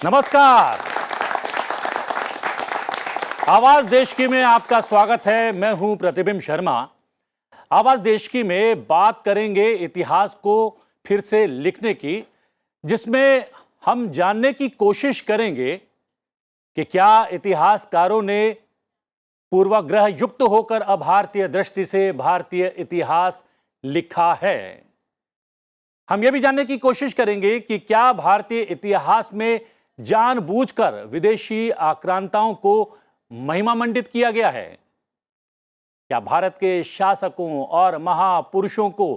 नमस्कार। आवाज देश की में आपका स्वागत है। मैं हूं प्रतिबिंब शर्मा। आवाज देश की में बात करेंगे इतिहास को फिर से लिखने की, जिसमें हम जानने की कोशिश करेंगे कि क्या इतिहासकारों ने पूर्वाग्रह युक्त होकर अभारतीय दृष्टि से भारतीय इतिहास लिखा है। हम यह भी जानने की कोशिश करेंगे कि क्या भारतीय इतिहास में जानबूझकर विदेशी आक्रांताओं को महिमामंडित किया गया है। क्या भारत के शासकों और महापुरुषों को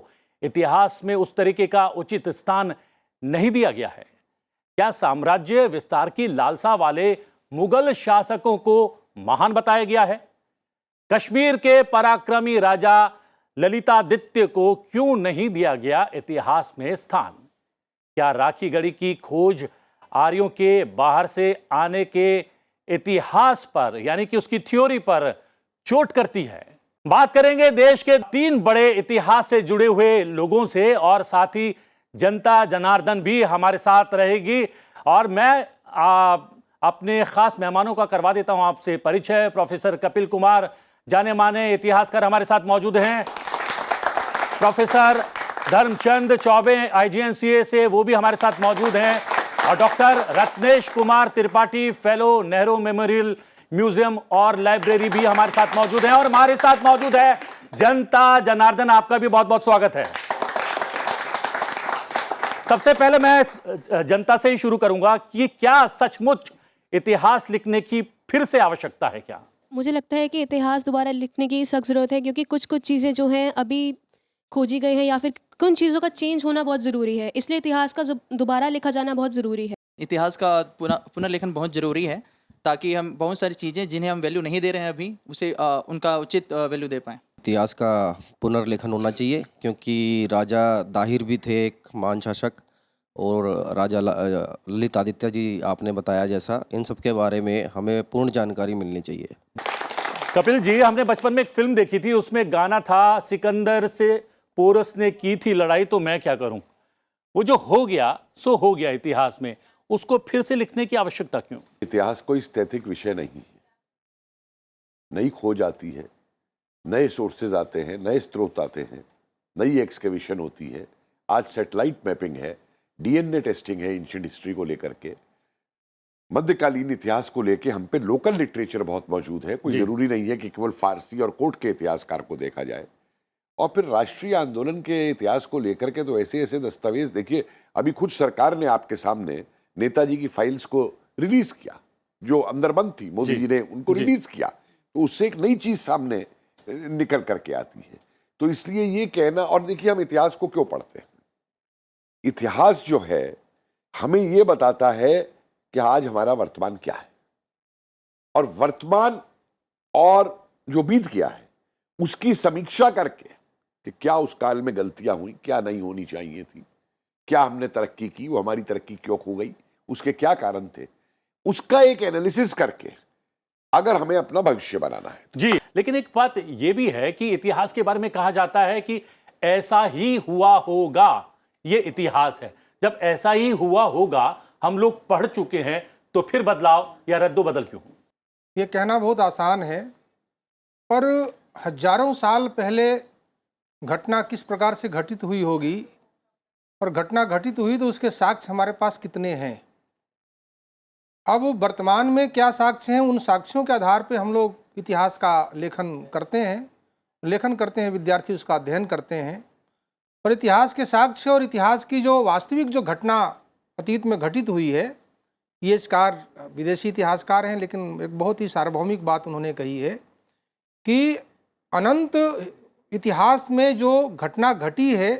इतिहास में उस तरीके का उचित स्थान नहीं दिया गया है। क्या साम्राज्य विस्तार की लालसा वाले मुगल शासकों को महान बताया गया है। कश्मीर के पराक्रमी राजा ललितादित्य को क्यों नहीं दिया गया इतिहास में स्थान। क्या राखी गढ़ी की खोज आर्यों के बाहर से आने के इतिहास पर, यानी कि उसकी थ्योरी पर चोट करती है। बात करेंगे देश के 3 बड़े इतिहास से जुड़े हुए लोगों से, और साथ ही जनता जनार्दन भी हमारे साथ रहेगी। और मैं अपने खास मेहमानों का करवा देता हूं आपसे परिचय। प्रोफेसर कपिल कुमार, जाने माने इतिहासकार, हमारे साथ मौजूद हैं। प्रोफेसर धर्मचंद चौबे IGNCA से, वो भी हमारे साथ मौजूद हैं। और doctor Ratnesh Kumar Tripathi, fellow, Nehru memorial museum और लाइब्रेरी भी हमारे साथ मौजूद हैं। और हमारे साथ मौजूद है जनता जनार्दन, आपका भी बहुत बहुत स्वागत है। सबसे पहले मैं जनता से ही शुरू करूंगा कि क्या सचमुच इतिहास लिखने की फिर से आवश्यकता है क्या? मुझे लगता है कि इतिहास दोबारा लिखने की सख्त ज़रूरत है, क्योंकि कुछ कुछ चीज़ें जो हैं अभी खोजी गई हैं, या फिर कुछ चीज़ों का चेंज होना बहुत ज़रूरी है। इसलिए इतिहास का दोबारा लिखा जाना बहुत ज़रूरी है। इतिहास का पुनर्लेखन बहुत ज़रूरी है, ताकि हम बहुत सारी चीज़ें जिन्हें हम वैल्यू नहीं दे रहे हैं अभी, उसे उनका उचित वैल्यू दे पाएँ। इतिहास का पुनर्लेखन होना चाहिए, क्योंकि राजा दाहिर भी थे एक महान शासक, और राजा ललित आदित्य जी आपने बताया जैसा, इन सब के बारे में हमें पूर्ण जानकारी मिलनी चाहिए। कपिल जी, हमने बचपन में एक फिल्म देखी थी, उसमें गाना था, सिकंदर से पोरस ने की थी लड़ाई तो मैं क्या करूं। वो जो हो गया सो हो गया इतिहास में, उसको फिर से लिखने की आवश्यकता क्यों? इतिहास कोई स्थैतिक विषय नहीं है। नई खोज आती है, नए सोर्सेज आते हैं, नए स्रोत आते हैं, नई एक्सकेवेशन होती है। आज सैटेलाइट मैपिंग है, DNA टेस्टिंग है एंशिएंट हिस्ट्री को लेकर के। मध्यकालीन इतिहास को लेकर हम पे लोकल लिटरेचर बहुत मौजूद है। कोई जरूरी नहीं है कि केवल फारसी और कोर्ट के इतिहासकार को देखा जाए। और फिर राष्ट्रीय आंदोलन के इतिहास को लेकर के तो ऐसे ऐसे दस्तावेज देखिए, अभी खुद सरकार ने आपके सामने नेताजी की फाइल्स को रिलीज किया, जो अंदर बंद थी, मोदी जी ने उनको रिलीज किया, तो उससे एक नई चीज सामने निकल करके आती है। तो इसलिए ये कहना, और देखिए हम इतिहास को क्यों पढ़ते हैं। इतिहास जो है हमें ये बताता है कि आज हमारा वर्तमान क्या है, और वर्तमान और जो बीत गया है उसकी समीक्षा करके कि क्या उस काल में गलतियां हुई, क्या नहीं होनी चाहिए थी, क्या हमने तरक्की की, वो हमारी तरक्की क्यों खो गई, उसके क्या कारण थे, उसका एक एनालिसिस करके अगर हमें अपना भविष्य बनाना है जी। लेकिन एक बात यह भी है कि इतिहास के बारे में कहा जाता है कि ऐसा ही हुआ होगा, ये इतिहास है। जब ऐसा ही हुआ होगा, हम लोग पढ़ चुके हैं, तो फिर बदलाव या रद्दोबदल क्यों? ये कहना बहुत आसान है, पर हजारों साल पहले घटना किस प्रकार से घटित हुई होगी, और घटना घटित हुई तो उसके साक्ष्य हमारे पास कितने हैं। अब वर्तमान में क्या साक्ष्य हैं, उन साक्ष्यों के आधार पे हम लोग इतिहास का लेखन करते हैं, विद्यार्थी उसका अध्ययन करते हैं। पर इतिहास के साक्ष्य और इतिहास की जो वास्तविक जो घटना अतीत में घटित हुई है, ये इसकार विदेशी इतिहासकार हैं, लेकिन एक बहुत ही सार्वभौमिक बात उन्होंने कही है कि अनंत इतिहास में जो घटना घटी है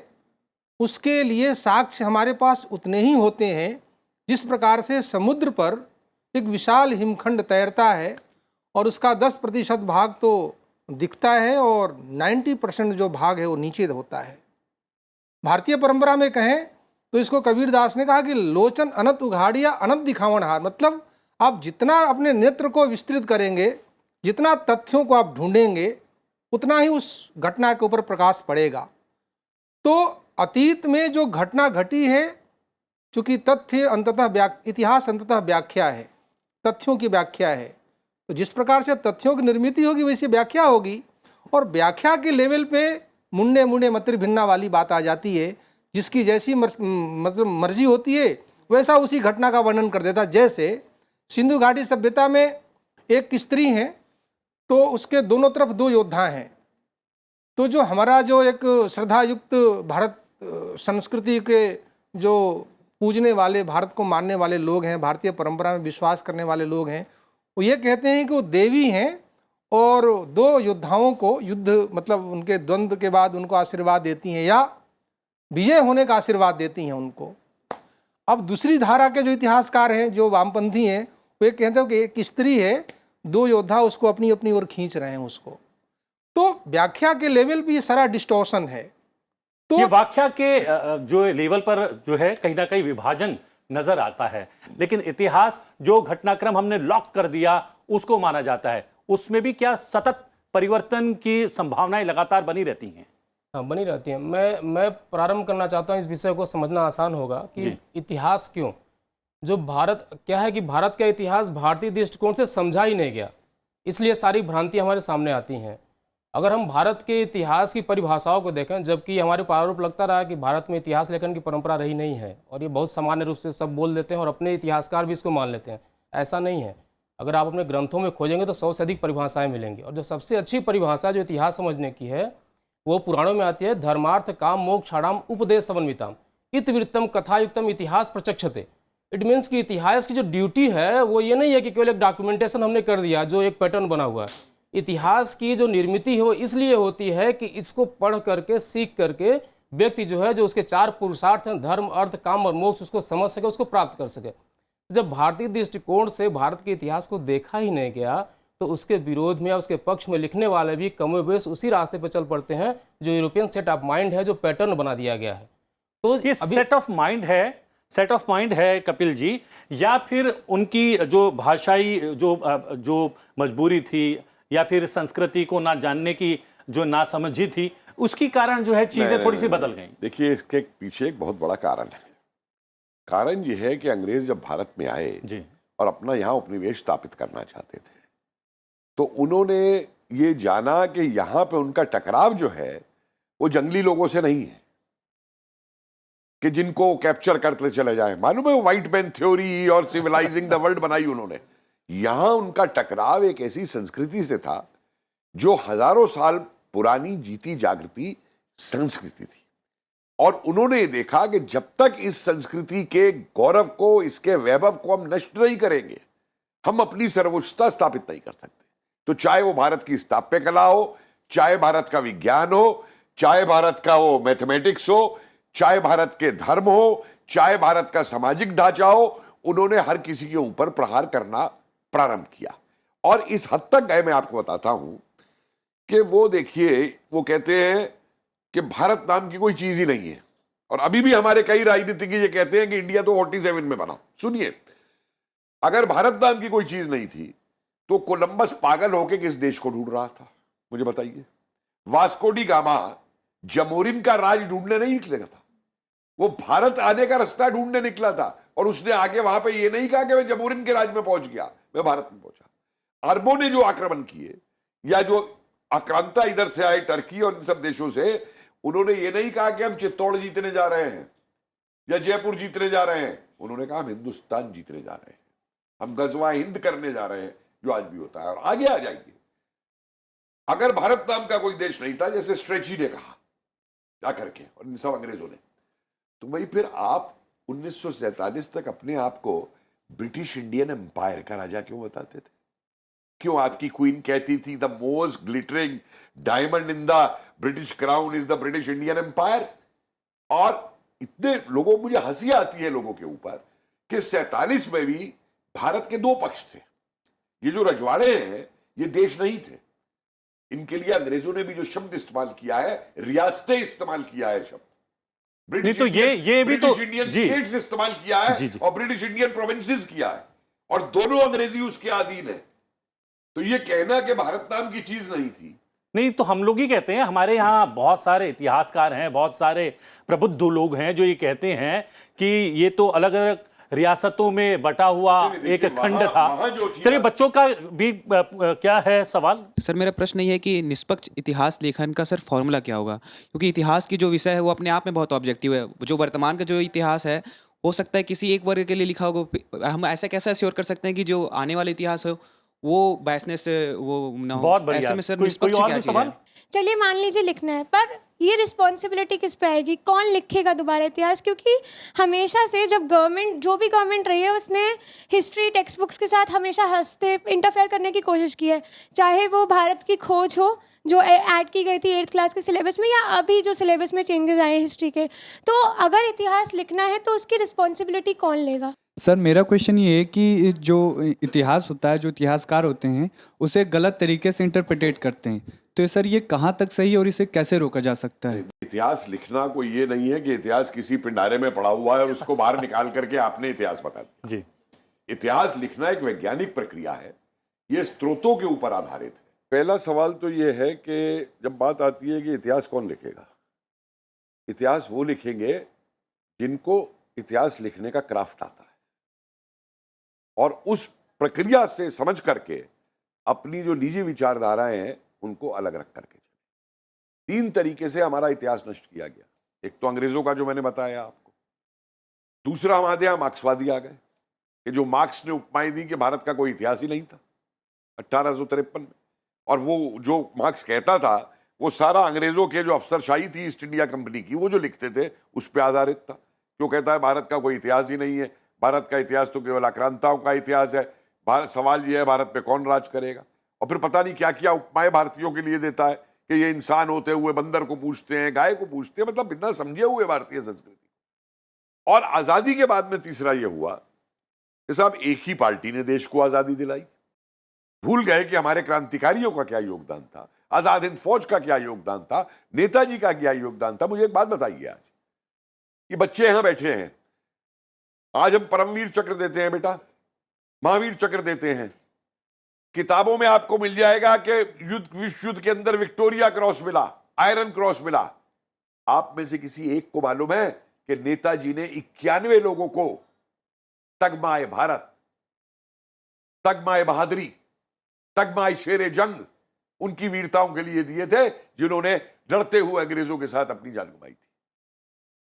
उसके लिए साक्ष्य हमारे पास उतने ही होते हैं जिस प्रकार से समुद्र पर एक विशाल हिमखंड तैरता है और उसका 10% भाग तो दिखता है और 90% जो भाग है वो नीचे होता है। भारतीय परंपरा में कहें तो इसको कबीरदास ने कहा कि लोचन अनंत उघाड़िया अनंत दिखावन हार, मतलब आप जितना अपने नेत्र को विस्तृत करेंगे, जितना तथ्यों को आप ढूंढेंगे, उतना ही उस घटना के ऊपर प्रकाश पड़ेगा। तो अतीत में जो घटना घटी है चूंकि तथ्य इतिहास अंततः व्याख्या है, तथ्यों की व्याख्या है, तो जिस प्रकार से तथ्यों की निर्मित होगी वैसी व्याख्या होगी, और व्याख्या के लेवल पे मुंडे मुंडे मतिर भिन्ना वाली बात आ जाती है। जिसकी जैसी मतलब मर्जी होती है वैसा उसी घटना का वर्णन कर देता। जैसे सिंधु घाटी सभ्यता में एक स्त्री है, तो उसके दोनों तरफ दो योद्धा हैं। तो जो हमारा जो एक श्रद्धायुक्त भारत संस्कृति के जो पूजने वाले, भारत को मानने वाले लोग हैं, भारतीय परंपरा में विश्वास करने वाले लोग हैं, वो ये कहते हैं कि वो देवी हैं और दो योद्धाओं को युद्ध मतलब उनके द्वंद्व के बाद उनको आशीर्वाद देती हैं या विजय होने का आशीर्वाद देती हैं उनको। अब दूसरी धारा के जो इतिहासकार हैं, जो वामपंथी हैं, वो ये कहते हैं कि एक स्त्री है, दो योद्धा उसको अपनी अपनी ओर खींच रहे हैं उसको। तो व्याख्या के लेवल पे ये सारा डिस्टॉर्शन है। तो ये व्याख्या के जो लेवल पर जो है कहीं ना कहीं विभाजन नजर आता है, लेकिन इतिहास जो घटनाक्रम हमने लॉक कर दिया उसको माना जाता है, उसमें भी क्या सतत परिवर्तन की संभावनाएं लगातार बनी रहती हैं? हाँ, बनी रहती हैं। मैं प्रारंभ करना चाहता हूँ, इस विषय को समझना आसान होगा कि इतिहास क्यों, जो भारत क्या है कि भारत का इतिहास भारतीय दृष्टिकोण से समझा ही नहीं गया, इसलिए सारी भ्रांतियाँ हमारे सामने आती हैं। अगर हम भारत के इतिहास की परिभाषाओं को देखें, जबकि हमारे पर आरोप लगता रहा कि भारत में इतिहास लेखन की परंपरा रही नहीं है, और ये बहुत सामान्य रूप से सब बोल देते हैं और अपने इतिहासकार भी इसको मान लेते हैं, ऐसा नहीं है। अगर आप अपने ग्रंथों में खोजेंगे तो 100 से अधिक परिभाषाएं मिलेंगी, और जो सबसे अच्छी परिभाषा जो इतिहास समझने की है वो पुराणों में आती है, धर्मार्थ काम मोक्षाणाम उपदेश समन्वितम इतिवृत्तम कथायुक्तम इतिहास प्रचक्षते। इट मीन्स कि इतिहास की जो ड्यूटी है वो ये नहीं है कि केवल एक डॉक्यूमेंटेशन हमने कर दिया जो एक पैटर्न बना हुआ है। इतिहास की जो निर्मित है वो इसलिए होती है कि इसको पढ़ करके, सीख करके व्यक्ति जो है, जो उसके 4 पुरुषार्थ हैं, धर्म अर्थ काम और मोक्ष, उसको समझ सके, उसको प्राप्त कर सके। जब भारतीय दृष्टिकोण से भारत के इतिहास को देखा ही नहीं गया तो उसके विरोध में या उसके पक्ष में लिखने वाले भी कमोबेश उसी रास्ते पर चल पड़ते हैं जो यूरोपियन सेट ऑफ माइंड है, जो पैटर्न बना दिया गया है। तो ये सेट ऑफ माइंड है कपिल जी, या फिर उनकी जो भाषाई जो मजबूरी थी या फिर संस्कृति को ना जानने की जो नासमझी थी, उसकी कारण जो है चीजें थोड़ी सी बदल गई? देखिए, इसके पीछे एक बहुत बड़ा कारण है। कारण ये है कि अंग्रेज जब भारत में आए जी और अपना यहाँ उपनिवेश स्थापित करना चाहते थे, तो उन्होंने ये जाना कि यहाँ पे उनका टकराव जो है वो जंगली लोगों से नहीं है कि जिनको कैप्चर करते चले जाए। मालूम है वो व्हाइट मैन थ्योरी और सिविलाइजिंग द वर्ल्ड बनाई उन्होंने। यहां उनका टकराव एक ऐसी संस्कृति से था जो हजारों साल पुरानी जीती जागृति संस्कृति थी, और उन्होंने देखा कि जब तक इस संस्कृति के गौरव को, इसके वैभव को हम नष्ट नहीं करेंगे, हम अपनी सर्वोच्चता स्थापित नहीं कर सकते। तो चाहे वो भारत की स्थापत्य कला हो, चाहे भारत का विज्ञान हो, चाहे भारत का वो मैथमेटिक्स हो, चाहे भारत के धर्म हो, चाहे भारत का सामाजिक ढांचा हो, उन्होंने हर किसी के ऊपर प्रहार करना प्रारंभ किया। और इस हद तक गए, मैं आपको बताता हूं कि वो देखिए, वो कहते हैं कि भारत नाम की कोई चीज ही नहीं है, और अभी भी हमारे कई राजनीतिज्ञ ये कहते हैं कि इंडिया तो 47 में बना। सुनिए, अगर भारत नाम की कोई चीज नहीं थी तो कोलंबस पागल होकर किस देश को ढूंढ रहा था, मुझे बताइए। वास्को डी गामा जमोरिन का राज ढूंढने नहीं निकलेगा था, वो भारत आने का रास्ता ढूंढने निकला था, और उसने आगे वहां पे ये नहीं कहा कि मैं जमोरिन के राज में पहुंच गया, मैं भारत में पहुंचा। अरबों ने जो आक्रमण किए या जो आक्रांता इधर से आए, टर्की और इन सब देशों से, उन्होंने ये नहीं कहा कि हम चित्तौड़ जीतने जा रहे हैं या जयपुर जीतने जा रहे हैं, उन्होंने कहा हम हिंदुस्तान जीतने जा रहे हैं, हम गजवा हिंद करने जा रहे हैं, जो आज भी होता है। और आगे आ जाइए, अगर भारत नाम का कोई देश नहीं था, जैसे स्ट्रेची ने कहा जाकर के, और इन सब अंग्रेजों ने, तो भाई फिर आप 1947 तक अपने आप को ब्रिटिश इंडियन एम्पायर का राजा क्यों बताते थे? क्यों आपकी क्वीन कहती थी the most glittering diamond in the British crown is the British Indian empire? और इतने लोगों, मुझे हंसी आती है लोगों के ऊपर कि 47 में भी भारत के 2 पक्ष थे। ये जो रजवाड़े हैं ये देश नहीं थे, इनके लिए अंग्रेजों ने भी जो शब्द इस्तेमाल किया है, रियासतें इस्तेमाल किया है शब्द, नहीं तो ये भी तो इंडियन जी स्टेट्स इस्तेमाल किया है, जी। और ब्रिटिश इंडियन प्रोविंसेस किया है, और दोनों अंग्रेजी उसके अधीन है। तो ये कहना कि भारत नाम की चीज नहीं थी, नहीं तो हम लोग ही कहते हैं, हमारे यहाँ बहुत सारे इतिहासकार हैं, बहुत सारे प्रबुद्ध लोग हैं जो ये कहते हैं कि ये तो अलग अलग रियासतों में बटा हुआ एक खंड था। चलिए, बच्चों का भी क्या है सवाल? सर मेरा प्रश्न ये है कि निष्पक्ष इतिहास लेखन का सर फॉर्मूला क्या होगा, क्योंकि इतिहास की जो विषय है वो अपने आप में बहुत ऑब्जेक्टिव है। जो वर्तमान का जो इतिहास है हो सकता है किसी एक वर्ग के लिए लिखा होगा, हम ऐसा कैसे अश्योर कर सकते हैं कि जो आने वाला इतिहास हो वो बायसनेस से वो ना हो। बहुत बढ़िया। ऐसे में सर कोई निष्पक्ष और क्या भी चीज़ सवाल? है? चलिए मान लीजिए लिखना है, पर ये रिस्पॉन्सिबिलिटी किस पे आएगी? कौन लिखेगा दोबारा इतिहास? क्योंकि हमेशा से जब गवर्नमेंट, जो भी गवर्नमेंट रही है, उसने हिस्ट्री टेक्स्ट बुक्स के साथ हमेशा हंसते इंटरफेयर करने की कोशिश की है, चाहे वो भारत की खोज हो जो ऐड की गई थी 8th क्लास के सिलेबस में, या अभी जो सिलेबस में चेंजेस आए हैं हिस्ट्री के। तो अगर इतिहास लिखना है तो उसकी रिस्पॉन्सिबिलिटी कौन लेगा? सर मेरा क्वेश्चन ये है कि जो इतिहास होता है, जो इतिहासकार होते हैं, उसे गलत तरीके से इंटरप्रेटेट करते हैं, तो सर ये कहाँ तक सही है और इसे कैसे रोका जा सकता है? इतिहास लिखना कोई ये नहीं है कि इतिहास किसी पिंडारे में पड़ा हुआ है और उसको बाहर निकाल करके आपने इतिहास बता दिया। जी, इतिहास लिखना एक वैज्ञानिक प्रक्रिया है, ये स्रोतों के ऊपर आधारित है। पहला सवाल तो ये है कि जब बात आती है कि इतिहास कौन लिखेगा, इतिहास वो लिखेंगे जिनको इतिहास लिखने का क्राफ्ट आता है और उस प्रक्रिया से समझ करके अपनी जो निजी विचारधाराएं हैं उनको अलग रख करके चले। 3 तरीके से हमारा इतिहास नष्ट किया गया। एक तो अंग्रेजों का जो मैंने बताया आपको, दूसरा हमारे यहाँ मार्क्सवादी आ गए कि जो मार्क्स ने उपमाएं दी कि भारत का कोई इतिहास ही नहीं था 1853 में, और वो जो मार्क्स कहता था वो सारा अंग्रेजों के जो अफसरशाही थी ईस्ट इंडिया कंपनी की, वो जो लिखते थे उस पर आधारित था। क्यों कहता है भारत का कोई इतिहास ही नहीं है, भारत का इतिहास तो केवल आक्रांताओं का इतिहास है, भारत सवाल ये है भारत पे कौन राज करेगा। और फिर पता नहीं क्या क्या उपमाएं भारतीयों के लिए देता है कि ये इंसान होते हुए बंदर को पूछते हैं, गाय को पूछते हैं, मतलब बिना समझे हुए भारतीय संस्कृति। और आजादी के बाद में तीसरा ये हुआ कि साहब एक ही पार्टी ने देश को आजादी दिलाई, भूल गए कि हमारे क्रांतिकारियों का क्या योगदान था, आजाद हिंद फौज का क्या योगदान था, नेताजी का क्या योगदान था। मुझे एक बात बताइए, आज ये बच्चे यहां बैठे हैं, आज हम परमवीर चक्र देते हैं बेटा, महावीर चक्र देते हैं, किताबों में आपको मिल जाएगा कि विश्व युद्ध के अंदर विक्टोरिया क्रॉस मिला, आयरन क्रॉस मिला। आप में से किसी एक को मालूम है कि नेताजी ने 91 लोगों को तगमाए भारत, तगमाए बहादुरी, तगमाए शेरे जंग उनकी वीरताओं के लिए दिए थे जिन्होंने लड़ते हुए अंग्रेजों के साथ अपनी जान गंवाई थी।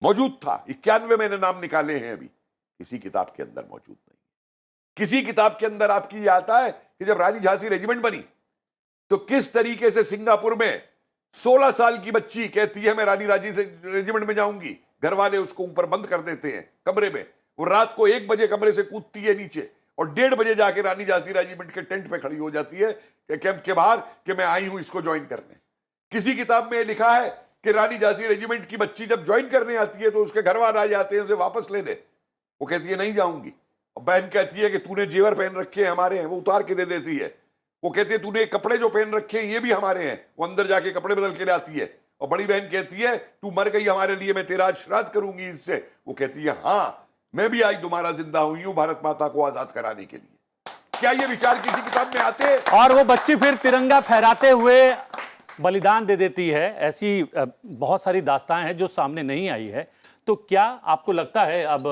मौजूद था 91, मैंने नाम निकाले हैं, अभी किसी किताब के अंदर मौजूद नहीं। किसी किताब के अंदर आपकी ये आता है कि जब रानी झांसी रेजिमेंट बनी तो किस तरीके से सिंगापुर में 16 साल की बच्ची कहती है मैं रानी राजी से रेजिमेंट में जाऊंगी, घर वाले उसको ऊपर बंद कर देते हैं कमरे में, वो रात को 1 बजे कमरे से कूदती है नीचे और 1:30 बजे जाके रानी झांसी रेजिमेंट के टेंट पे खड़ी हो जाती है कैंप के बाहर कि मैं आई हूं इसको ज्वाइन करने। किसी किताब में लिखा है कि रानी झांसी रेजिमेंट की बच्ची जब ज्वाइन करने आती है तो उसके घर वाले आ जाते हैं उसे वापस लेने, वो कहती है नहीं जाऊंगी। और बहन कहती है कि तूने जेवर पहन रखे हैं हमारे हैं, वो उतार के दे देती है। वो कहती है तूने कपड़े जो पहन रखे हैं ये भी हमारे हैं, वो अंदर जाके कपड़े बदल के लाती है। और बड़ी बहन कहती है तू मर गई हमारे लिए, मैं तेरा आज श्राद्ध करूंगी इससे। वो कहती है हाँ मैं भी आज दोबारा जिंदा हुई हूं भारत माता को आजाद कराने के लिए। क्या ये विचार किसी किताब में आते हैं? और वो बच्ची फिर तिरंगा फहराते हुए बलिदान दे देती है। ऐसी बहुत सारी दास्तानें हैं जो सामने नहीं आई है। तो क्या आपको लगता है अब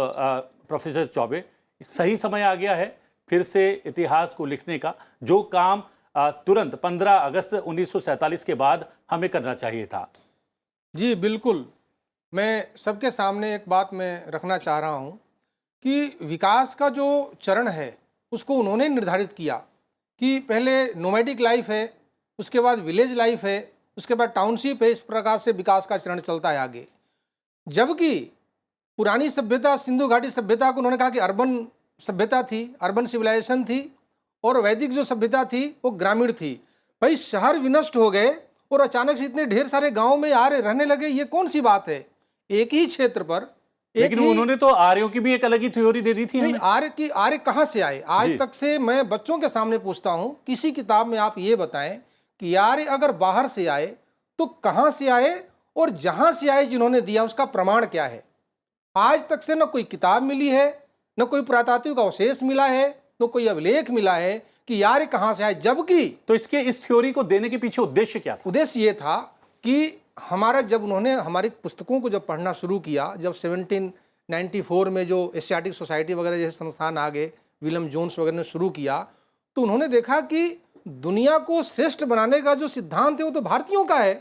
प्रोफेसर चौबे सही समय आ गया है फिर से इतिहास को लिखने का, जो काम तुरंत 15 अगस्त 1947 के बाद हमें करना चाहिए था? जी बिल्कुल, मैं सबके सामने एक बात मैं रखना चाह रहा हूँ कि विकास का जो चरण है उसको उन्होंने निर्धारित किया कि पहले नोमैडिक लाइफ है, उसके बाद विलेज लाइफ है, उसके बाद टाउनशिप है। इस प्रकार से विकास का चरण चलता है आगे। जबकि पुरानी सभ्यता, सिंधु घाटी सभ्यता को उन्होंने कहा कि अर्बन सभ्यता थी, अर्बन सिविलाइजेशन थी, और वैदिक जो सभ्यता थी वो ग्रामीण थी। भाई शहर विनष्ट हो गए और अचानक से इतने ढेर सारे गाँव में आ रहे रहने लगे, ये कौन सी बात है? एक ही क्षेत्र पर लेकिन उन्होंने तो आर्यों की भी एक अलग ही थ्योरी दे दी थी। नहीं, आर्य कहाँ से आए? आज तक से मैं बच्चों के सामने पूछता हूँ, किसी किताब में आप ये बताएं कि आर्य अगर बाहर से आए तो कहाँ से आए, और जहाँ से आए जिन्होंने दिया उसका प्रमाण क्या है? आज तक से न कोई किताब मिली है, न कोई पुरातात्विक अवशेष मिला है, तो कोई अभिलेख मिला है कि यार ये कहाँ से आए, जबकि तो इसके इस थ्योरी को देने के पीछे उद्देश्य क्या था? उद्देश्य ये था कि हमारा जब उन्होंने हमारी पुस्तकों को जब पढ़ना शुरू किया, जब 1794 में जो एशियाटिक सोसाइटी वगैरह जैसे संस्थान आ गए, विलियम जोन्स वगैरह ने शुरू किया, तो उन्होंने देखा कि दुनिया को श्रेष्ठ बनाने का जो सिद्धांत है वो तो भारतीयों का है,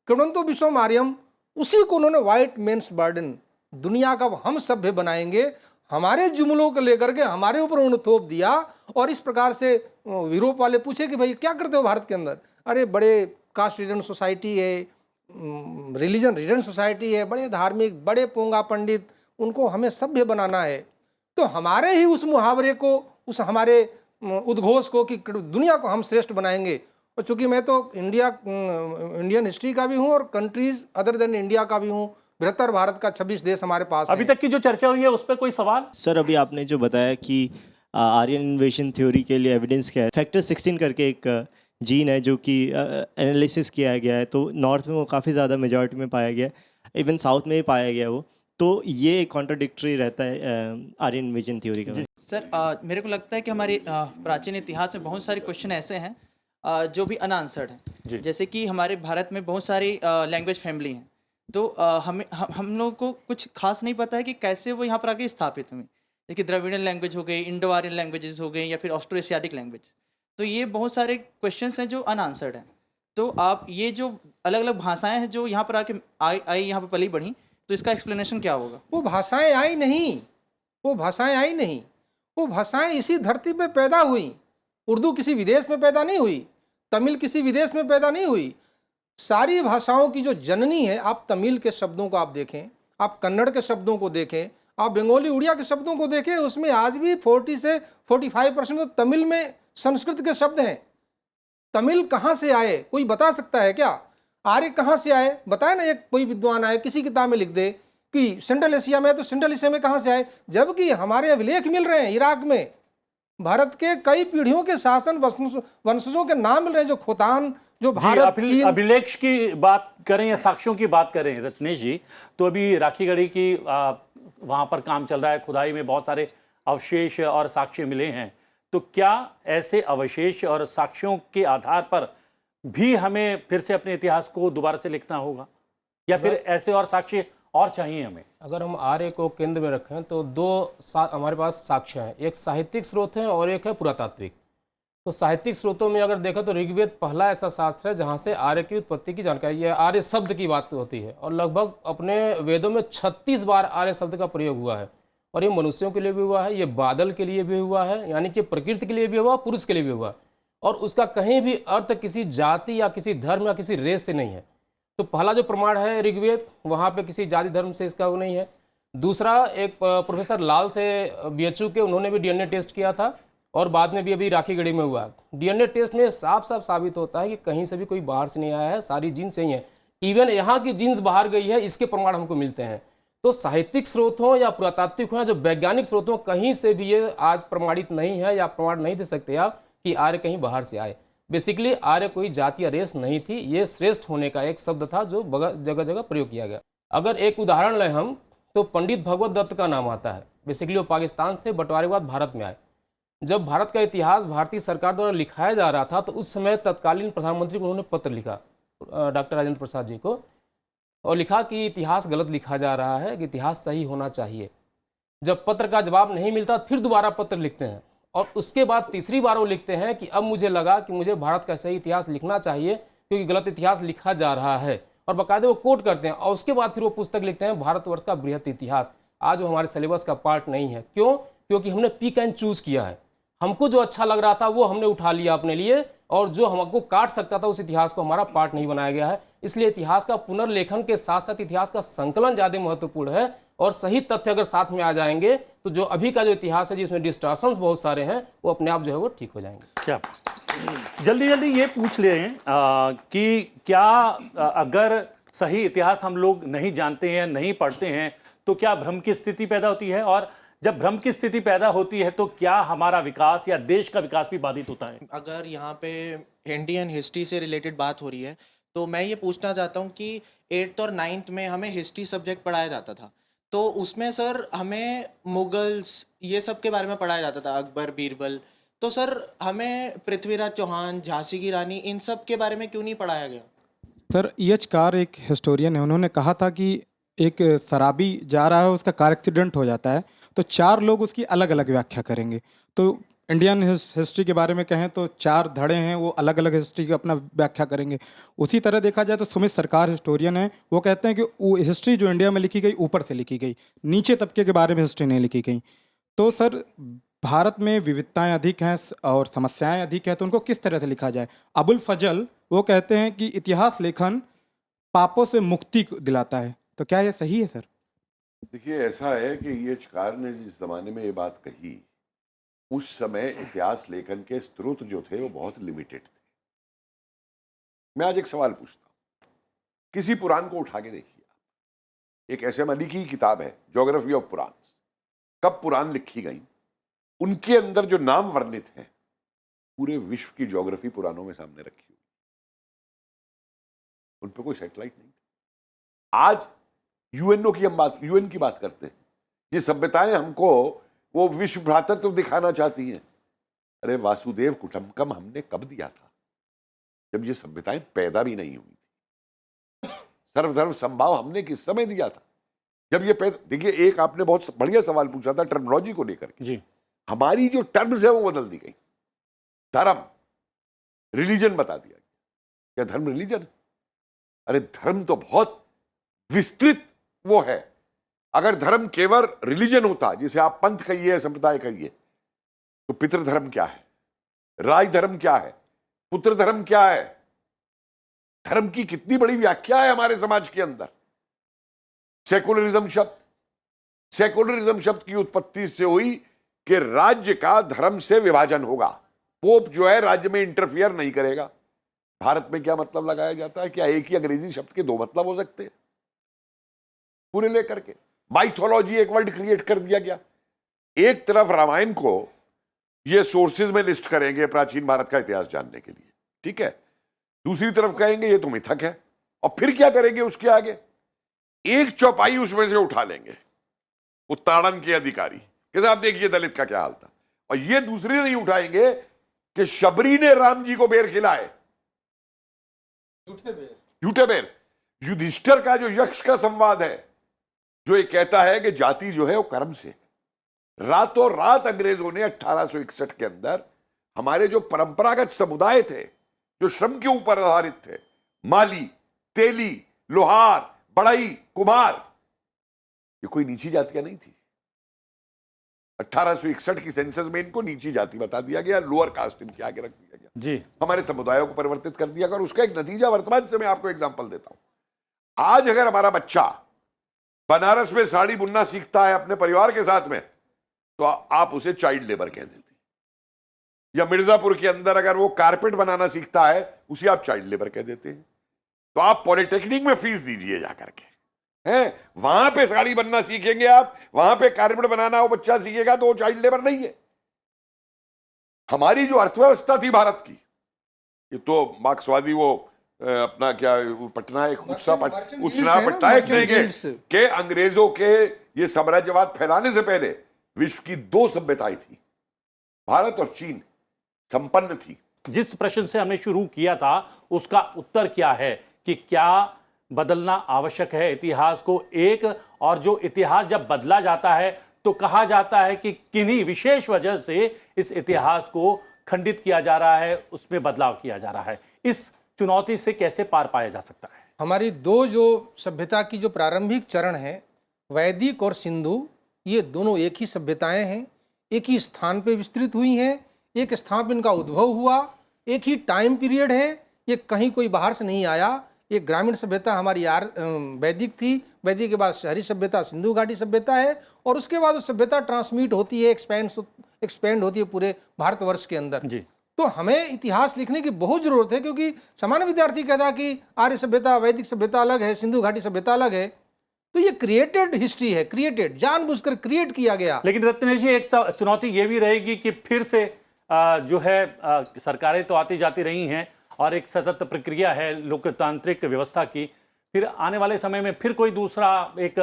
कृणंतो विश्वम आर्यम, उसी को उन्होंने व्हाइट मेन्स बर्डन, दुनिया का हम सभ्य बनाएंगे, हमारे जुमलों को लेकर के हमारे ऊपर उन्होंने थोप दिया। और इस प्रकार से यूरोप वाले पूछे कि भाई क्या करते हो भारत के अंदर, अरे बड़े कास्ट रिडन सोसाइटी है, रिलीजन रिडन सोसाइटी है, बड़े धार्मिक, बड़े पोंगा पंडित, उनको हमें सभ्य बनाना है। तो हमारे ही उस मुहावरे को, उस हमारे उद्घोष को कि दुनिया को हम श्रेष्ठ बनाएंगे, और चूंकि मैं तो इंडियन हिस्ट्री का भी हूँ और कंट्रीज अदर देन इंडिया का भी हूँ, बृहत्तर भारत का 26 देश हमारे पास अभी तक की जो चर्चा हुई है उस पर कोई सवाल? सर, अभी आपने जो बताया कि आर्यन इन्वेशन थ्योरी के लिए एविडेंस क्या है, फैक्टर 16 करके एक जीन है जो कि एनालिसिस किया गया है, तो नॉर्थ में वो काफ़ी ज़्यादा मेजॉरिटी में पाया गया, इवन साउथ में भी पाया गया वो, तो ये कॉन्ट्राडिक्टरी रहता है आर्यन इन्वेशन थ्योरी का। सर मेरे को लगता है कि हमारे प्राचीन इतिहास में बहुत सारे क्वेश्चन ऐसे हैं जो भी अनआंसर्ड हैं। जैसे कि हमारे भारत में बहुत सारी लैंग्वेज फैमिली हैं, तो हम लोग को कुछ खास नहीं पता है कि कैसे वो यहाँ पर आके स्थापित हुई। जैसे द्रविडियन लैंग्वेज हो गई, इंडो आर्यन लैंग्वेजेस हो गई, या फिर ऑस्ट्रो एशियाटिक लैंग्वेज, तो ये बहुत सारे क्वेश्चंस हैं जो अनआंसर्ड हैं। तो आप ये जो अलग अलग भाषाएं हैं जो यहाँ पर आके आई यहाँ पर पली बढ़ी, तो इसका एक्सप्लेनेशन क्या होगा? वो भाषाएं आई नहीं, वो भाषाएं आई नहीं, वो भाषाएं इसी धरती पे पैदा हुई। उर्दू किसी विदेश में पैदा नहीं हुई, तमिल किसी विदेश में पैदा नहीं हुई। सारी भाषाओं की जो जननी है, आप तमिल के शब्दों को आप देखें, आप कन्नड़ के शब्दों को देखें, आप बंगाली उड़िया के शब्दों को देखें, उसमें आज भी 40 से 45% तो तमिल में संस्कृत के शब्द हैं। तमिल कहाँ से आए कोई बता सकता है क्या? आर्य कहाँ से आए बताए ना, एक कोई विद्वान आए किसी किताब में लिख दे कि सेंट्रल एशिया में, तो सेंट्रल एशिया में कहाँ से आए? जबकि हमारे अभिलेख मिल रहे हैं इराक में, भारत के कई पीढ़ियों के शासन वंशजों के नाम मिल रहे हैं, जो खोतान, जो भारत अभिलेख की बात करें या साक्ष्यों की बात करें रत्नेश जी, तो अभी राखीगढ़ी की वहाँ पर काम चल रहा है, खुदाई में बहुत सारे अवशेष और साक्ष्य मिले हैं। तो क्या ऐसे अवशेष और साक्ष्यों के आधार पर भी हमें फिर से अपने इतिहास को दोबारा से लिखना होगा, या फिर ऐसे और साक्ष्य और चाहिए हमें? अगर हम आर्य को केंद्र में रखें तो दो हमारे पास साक्ष्य हैं, एक साहित्यिक स्रोत है और एक है पुरातात्विक। तो साहित्यिक स्रोतों में अगर देखा तो ऋग्वेद पहला ऐसा शास्त्र है जहाँ से आर्य की उत्पत्ति की जानकारी, यह आर्य शब्द की बात होती है, और लगभग अपने वेदों में 36 बार आर्य शब्द का प्रयोग हुआ है। और ये मनुष्यों के लिए भी हुआ है, ये बादल के लिए भी हुआ है, यानी कि प्रकृति के लिए भी हुआ, पुरुष के लिए भी हुआ, और उसका कहीं भी अर्थ किसी जाति या किसी धर्म या किसी रेस से नहीं है। तो पहला जो प्रमाण है ऋग्वेद, वहाँ पे किसी जाति धर्म से इसका वो नहीं है। दूसरा, एक प्रोफेसर लाल थे बीएचयू के, उन्होंने भी डीएनए टेस्ट किया था, और बाद में भी अभी राखीगढ़ी में हुआ। डीएनए टेस्ट में साफ साफ साबित होता है कि कहीं से भी कोई बाहर से नहीं आया है, सारी जीन्स सही है, इवन यहाँ की जीन्स बाहर गई है, इसके प्रमाण हमको मिलते हैं। तो साहित्यिक स्रोत हो या पुरातात्विक हो या जो वैज्ञानिक स्रोत हो, कहीं से भी ये आज प्रमाणित नहीं है या प्रमाण नहीं दे सकते आप कि आर्य कहीं बाहर से आए। बेसिकली आर्य कोई जाति या रेस नहीं थी, ये श्रेष्ठ होने का एक शब्द था जो जगह जगह प्रयोग किया गया। अगर एक उदाहरण लें हम, तो पंडित भगवत दत्त का नाम आता है। बेसिकली वो पाकिस्तान से बंटवारे के बाद भारत में आए। जब भारत का इतिहास भारतीय सरकार द्वारा लिखाया जा रहा था, तो उस समय तत्कालीन प्रधानमंत्री को उन्होंने पत्र लिखा डॉक्टर राजेंद्र प्रसाद जी को, और लिखा कि इतिहास गलत लिखा जा रहा है, कि इतिहास सही होना चाहिए। जब पत्र का जवाब नहीं मिलता, फिर दोबारा पत्र लिखते हैं, और उसके बाद तीसरी बार वो लिखते हैं कि अब मुझे लगा कि मुझे भारत का सही इतिहास लिखना चाहिए, क्योंकि गलत इतिहास लिखा जा रहा है, और बाकायदे वो कोट करते हैं। और उसके बाद फिर वो पुस्तक लिखते हैं भारतवर्ष का बृहत इतिहास। आज वो हमारे सिलेबस का पार्ट नहीं है। क्यों? क्योंकि हमने पिक एंड चूज किया है। हमको जो अच्छा लग रहा था वो हमने उठा लिया अपने लिए, और जो हमको काट सकता था उस इतिहास को हमारा पार्ट नहीं बनाया गया है। इसलिए इतिहास का पुनर्लेखन के साथ साथ इतिहास का संकलन ज़्यादा महत्वपूर्ण है, और सही तथ्य अगर साथ में आ जाएंगे तो जो अभी का जो इतिहास है जिसमें डिस्टॉर्शंस बहुत सारे हैं, वो अपने आप जो है वो ठीक हो जाएंगे। क्या जल्दी जल्दी ये पूछ लें कि क्या अगर सही इतिहास हम लोग नहीं जानते हैं, नहीं पढ़ते हैं, तो क्या भ्रम की स्थिति पैदा होती है? और जब भ्रम की स्थिति पैदा होती है तो क्या हमारा विकास या देश का विकास भी बाधित होता है? अगर यहाँ पे इंडियन हिस्ट्री से रिलेटेड बात हो रही है, तो मैं ये पूछना चाहता हूँ कि 8th और 9th में हमें हिस्ट्री सब्जेक्ट पढ़ाया जाता था, तो उसमें सर हमें मुगल्स ये सब के बारे में पढ़ाया जाता था, अकबर, बीरबल, तो सर हमें पृथ्वीराज चौहान, झांसी की रानी, इन सब के बारे में क्यों नहीं पढ़ाया गया? सर EH कार एक हिस्टोरियन है, उन्होंने कहा था कि एक शराबी जा रहा है, उसका कार एक्सीडेंट हो जाता है, तो 4 लोग उसकी अलग अलग व्याख्या करेंगे। तो इंडियन हिस्ट्री के बारे में कहें तो 4 धड़े हैं, वो अलग अलग हिस्ट्री की अपना व्याख्या करेंगे। उसी तरह देखा जाए तो सुमित सरकार हिस्टोरियन है, वो कहते हैं कि वो हिस्ट्री जो इंडिया में लिखी गई ऊपर से लिखी गई, नीचे तबके के बारे में हिस्ट्री नहीं लिखी गई। तो सर भारत में विविधताएं अधिक हैं और समस्याएं अधिक हैं, तो उनको किस तरह से लिखा जाए? अबुल फजल वो कहते हैं कि इतिहास लेखन पापों से मुक्ति दिलाता है, तो क्या ये सही है सर? देखिए, ऐसा है कि EH कार ने जिस जमाने में ये बात कही, उस समय इतिहास लेखन के स्रोत जो थे वो बहुत लिमिटेड थे। मैं आज एक सवाल पूछता हूँ, किसी पुराण को उठा के देखिए आप। एक SM अली की किताब है ज्योग्राफी ऑफ पुराण, कब पुराण लिखी गई, उनके अंदर जो नाम वर्णित हैं पूरे विश्व की ज्योग्राफी पुराणों में सामने रखी हुई, उन पर कोई सैटेलाइट नहीं। आज UN की बात करते हैं, ये सभ्यताएं हमको वो विश्व भ्रातृत्व दिखाना चाहती हैं। अरे वासुदेव कुटुंबकम हमने कब दिया था? जब ये सभ्यताएं पैदा भी नहीं हुई थी। सर्वधर्म संभाव हमने किस समय दिया था? जब ये पैदा। देखिए, एक आपने बहुत बढ़िया सवाल पूछा था टर्मिनोलॉजी को लेकर के। जी, हमारी जो टर्म्स है वो बदल दी गई। धर्म, रिलीजन बता दिया गया। क्या धर्म रिलीजन है? अरे धर्म तो बहुत विस्तृत वो है। अगर धर्म केवल रिलीजन होता, जिसे आप पंथ कहिए, संप्रदाय कहिए, तो पितृधर्म क्या है, राज धर्म क्या है, पुत्र धर्म क्या है? धर्म की कितनी बड़ी व्याख्या है हमारे समाज के अंदर। सेकुलरिज्म शब्द की उत्पत्ति से हुई कि राज्य का धर्म से विभाजन होगा। पोप जो है राज्य में इंटरफियर नहीं करेगा। भारत में क्या मतलब लगाया जाता है? क्या एक ही अंग्रेजी शब्द के 2 मतलब हो सकते हैं? पूरे लेकर के माइथोलॉजी एक वर्ड क्रिएट कर दिया गया। एक तरफ रामायण को ये सोर्सेज में लिस्ट करेंगे प्राचीन भारत का इतिहास जानने के लिए, ठीक है, दूसरी तरफ कहेंगे ये तो मिथक है, और फिर क्या करेंगे उसके आगे? एक चौपाई उसमें से उठा लेंगे, उत्ताड़न के अधिकारी के साथ देखिए दलित का क्या हाल था, और ये दूसरी नहीं उठाएंगे कि शबरी ने राम जी को बेर खिलाए, झूठे बेर। युधिष्ठिर का जो यक्ष का संवाद है, जो ये कहता है कि जाति जो है वो कर्म से, रातों रात अंग्रेजों ने 1861 के अंदर हमारे जो परंपरागत समुदाय थे, जो श्रम के ऊपर आधारित थे, माली, तेली, लोहार, बढ़ई, कुम्हार, ये कोई नीची जातियां नहीं थी। 1861 की सेंसस में इनको नीची जाति बता दिया गया, लोअर कास्ट इनके आगे रख दिया गया जी, हमारे समुदायों को परिवर्तित कर दिया। और उसका एक नतीजा वर्तमान से मैं आपको एग्जांपल देता हूं। आज अगर हमारा बच्चा बनारस में साड़ी बुनना सीखता है अपने परिवार के साथ में, तो आप उसे चाइल्ड लेबर कह देते हैं। या मिर्जापुर के अंदर अगर वो कारपेट बनाना सीखता है, उसे आप चाइल्ड लेबर कह देते हैं। तो आप पॉलिटेक्निक में फीस दीजिए जाकर के, हैं, वहां पे साड़ी बनना सीखेंगे आप, वहां पे कारपेट बनाना वो बच्चा सीखेगा, तो वो चाइल्ड लेबर नहीं है। हमारी जो अर्थव्यवस्था थी भारत की, ये तो मार्क्सवादी वो अपना क्या पटनायक पट्टायक ने के अंग्रेजों के ये साम्राज्यवाद फैलाने से पहले विश्व की 2 सभ्यताएं थी, भारत और चीन, संपन्न थी। जिस प्रश्न से हमने शुरू किया था उसका उत्तर क्या है कि क्या बदलना आवश्यक है इतिहास को? एक, और जो इतिहास जब बदला जाता है तो कहा जाता है कि किन्हीं विशेष वजह से इस इतिहास को खंडित किया जा रहा है, उसमें बदलाव किया जा रहा है। इस चुनौती से कैसे पार पाया जा सकता है? हमारी 2 जो सभ्यता की जो प्रारंभिक चरण है, वैदिक और सिंधु, ये दोनों एक ही सभ्यताएं हैं, एक ही स्थान पे विस्तृत हुई हैं, एक स्थान पे इनका उद्भव हुआ, एक ही टाइम पीरियड है, ये कहीं कोई बाहर से नहीं आया। ये ग्रामीण सभ्यता हमारी वैदिक थी, वैदिक के बाद शहरी सभ्यता सिंधु घाटी सभ्यता है, और उसके बाद वो सभ्यता ट्रांसमिट होती है, एक्सपेंड होती है पूरे भारतवर्ष के अंदर जी। तो हमें इतिहास लिखने की बहुत जरूरत है, क्योंकि सामान्य विद्यार्थी कहता है कि आर्य सभ्यता, वैदिक सभ्यता अलग है, सिंधु घाटी सभ्यता अलग है। तो ये क्रिएटेड हिस्ट्री है, क्रिएटेड, जानबूझकर क्रिएट किया गया। लेकिन रत्नेश जी, एक चुनौती ये भी रहेगी कि फिर से जो है सरकारें तो आती जाती रही हैं और एक सतत प्रक्रिया है लोकतांत्रिक व्यवस्था की, फिर आने वाले समय में फिर कोई दूसरा एक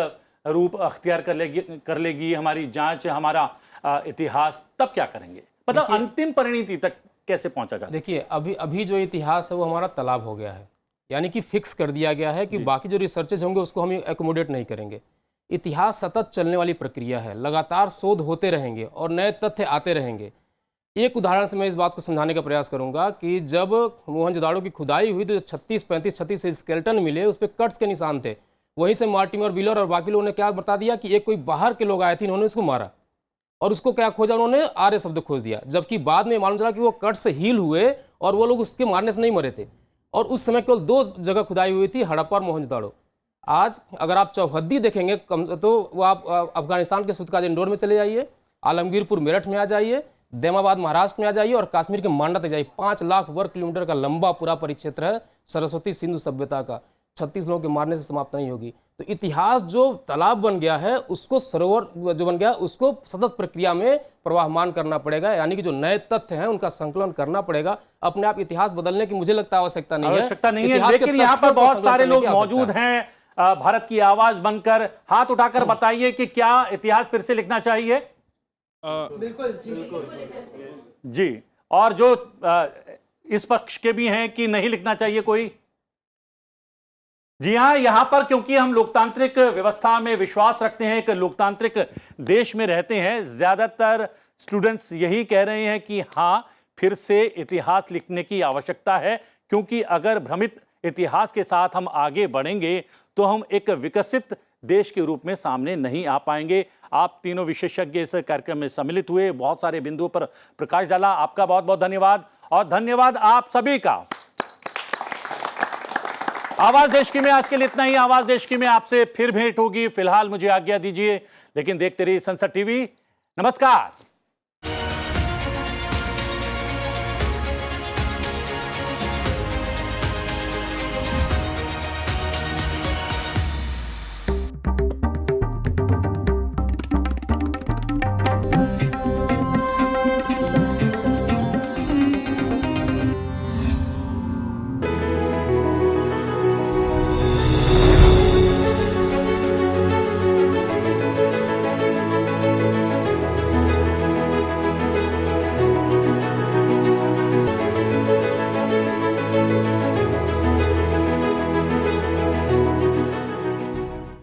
रूप अख्तियार कर लेगी हमारी जांच, हमारा इतिहास, तब क्या करेंगे? मतलब अंतिम परिणति तक कैसे पहुंचा जा सकता है? देखिए, अभी अभी जो इतिहास है वो हमारा तालाब हो गया है, यानी कि फिक्स कर दिया गया है कि बाकी जो रिसर्चेज होंगे उसको हम एकोमोडेट नहीं करेंगे। इतिहास सतत चलने वाली प्रक्रिया है, लगातार शोध होते रहेंगे और नए तथ्य आते रहेंगे। एक उदाहरण से मैं इस बात को समझाने का प्रयास करूंगा कि जब मोहनजोदाड़ो की खुदाई हुई तो 36 स्केलेटन मिले, उस पर कट्स के निशान थे। वहीं से मार्टिमर व्हीलर और बाकी लोगों ने क्या बता दिया कि एक कोई बाहर के लोग आए थे, इन्होंने उसको मारा और उसको क्या खोजा, उन्होंने आर्य शब्द खोज दिया, जबकि बाद में मालूम चला कि वो कट से हील हुए और वो लोग उसके मारने से नहीं मरे थे। और उस समय केवल 2 जगह खुदाई हुई थी, हड़प्पा और मोहनजोदाड़ो। आज अगर आप चौहद्दी देखेंगे तो वो आप अफगानिस्तान के सुतकाज इंडोर में चले जाइए, आलमगीरपुर मेरठ में आ जाइए, दैमाबाद महाराष्ट्र में आ जाइए और कश्मीर के मांडा तक जाइए। 5 लाख वर्ग किलोमीटर का लंबा पूरा परिक्षेत्र है सरस्वती सिंधु सभ्यता का। 36 लोगों के मारने से समाप्त नहीं होगी। तो इतिहास जो तालाब बन गया है, उसको सरोवर जो बन गया, उसको सतत प्रक्रिया में प्रवाहमान करना पड़ेगा, यानी कि जो नए तथ्य हैं उनका संकलन करना पड़ेगा। अपने आप इतिहास बदलने की मुझे लगता है आवश्यकता नहीं है। लेकिन यहाँ पर बहुत सारे लोग मौजूद हैं, भारत की आवाज बनकर। हाथ उठाकर बताइए कि क्या इतिहास फिर से लिखना चाहिए? बिल्कुल जी। और जो इस पक्ष के भी हैं कि नहीं लिखना चाहिए कोई? जी हाँ, यहां पर क्योंकि हम लोकतांत्रिक व्यवस्था में विश्वास रखते हैं, एक लोकतांत्रिक देश में रहते हैं, ज्यादातर स्टूडेंट्स यही कह रहे हैं कि हां, फिर से इतिहास लिखने की आवश्यकता है, क्योंकि अगर भ्रमित इतिहास के साथ हम आगे बढ़ेंगे तो हम एक विकसित देश के रूप में सामने नहीं आ पाएंगे। आप तीनों विशेषज्ञ इस कार्यक्रम में सम्मिलित हुए, बहुत सारे बिंदुओं पर प्रकाश डाला। आपका बहुत बहुत धन्यवाद और धन्यवाद आप सभी का। आवाज देश की में आज के लिए इतना ही। आवाज देश की में आपसे फिर भेंट होगी। फिलहाल मुझे आज्ञा दीजिए, लेकिन देखते रहिए संसद टीवी। नमस्कार।